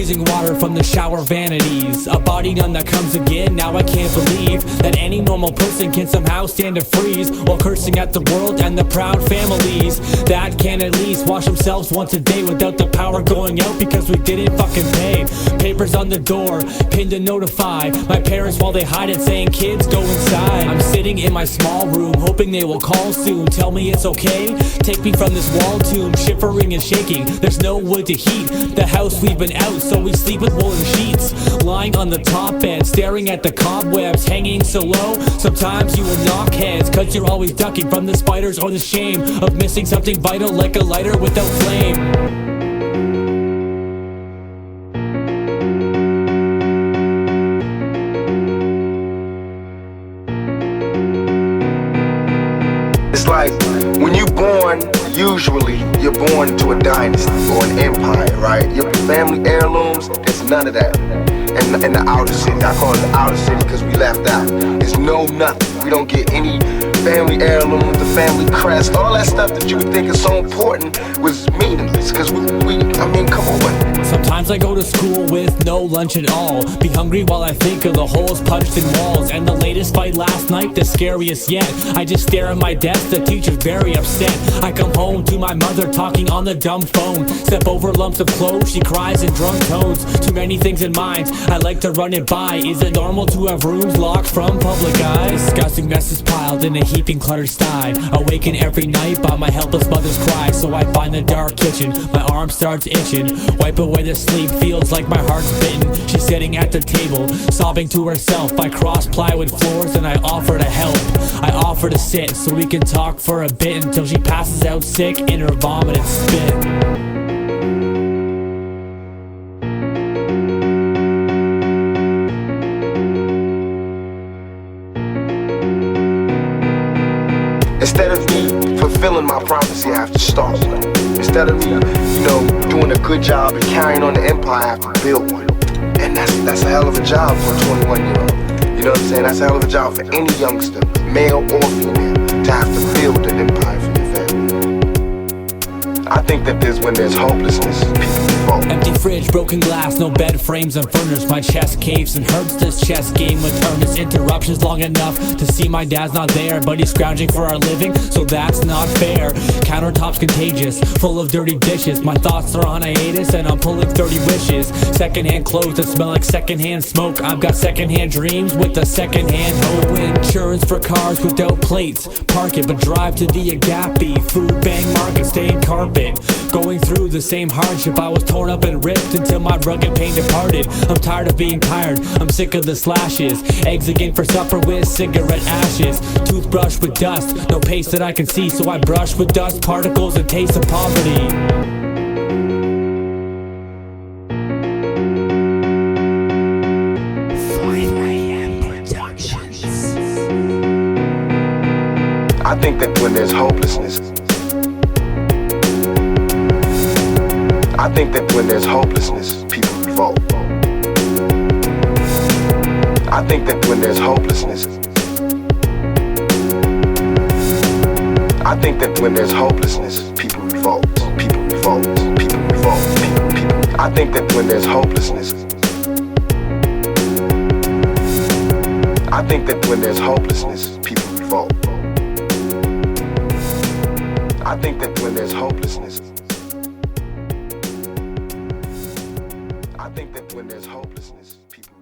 freezing water from the shower vanities. A body none that comes again. Now I can't believe that any normal person can somehow stand to freeze while cursing at the world and the proud families that can at least wash themselves once a day without the power going out because we didn't fucking pay. Papers on the door, pinned to notify my parents while they hide it, saying kids go inside. I'm sitting in my small room hoping they will call soon, tell me it's okay, take me from this wall tomb, shivering and shaking. There's no wood to heat the house, we've been out so we sleep with woolen sheets. Lying on the top bed, staring at the cobwebs hanging so low, sometimes you will knock heads cause you're always ducking from the spiders or the shame of missing something vital like a lighter without flame. It's like when you born, usually you're born to a dynasty or an empire, right? Your family heirlooms, there's none of that. And in the outer city, I call it the outer city because we left out. There's no nothing. We don't get any family heirlooms, the family crest, all that stuff that you would think is so important was meaningless because I mean, come on. Sometimes I go to school with no lunch at all, be hungry while I think of the holes punched in walls. And the latest fight last night, the scariest yet. I just stare at my desk, the teacher's very upset. I come home to my mother talking on the dumb phone, step over lumps of clothes, she cries in drunk tones. Too many things in mind, I like to run it by. Is it normal to have rooms locked from public eyes? Disgusting messes piled in a heaping cluttered sty. Awaken every night by my helpless mother's cry. So I find the dark kitchen, my arm starts itching, wipe away the sleep, feels like my heart's bitten. She's sitting at the table, sobbing to herself. I cross plywood floors and I offer to help. I offer to sit so we can talk for a bit until she passes out sick in her vomit and spit. Instead of me fulfilling my prophecy, I have to start one. Instead of me, doing a good job and carrying on the empire, I have to build one. And that's a hell of a job for a 21-year-old. You know what I'm saying? That's a hell of a job for any youngster, male or female, to have to build an empire for your family. I think that when there's hopelessness, people revolt. Empty fridge, broken glass, no bed frames and furnace. My chest caves and hurts this chess game with earnest interruptions long enough to see my dad's not there, but he's scrounging for our living, so that's not fair. Countertops contagious, full of dirty dishes. My thoughts are on hiatus and I'm pulling 30 wishes. Secondhand clothes that smell like secondhand smoke. I've got secondhand dreams with a secondhand hope. Insurance for cars without plates, park it but drive to the Agape. Food bank market, stained carpet. Going through the same hardship, I was torn up and ripped until my rugged pain departed. I'm tired of being tired, I'm sick of the slashes. Eggs again for supper with cigarette ashes. Toothbrush with dust, no paste that I can see, so I brush with dust particles and taste of poverty. I think that when there's hopelessness, people revolt. I think that when there's hopelessness, people revolt. People revolt. People revolt. I think that when there's hopelessness, people revolt. I think that when there's hopelessness, people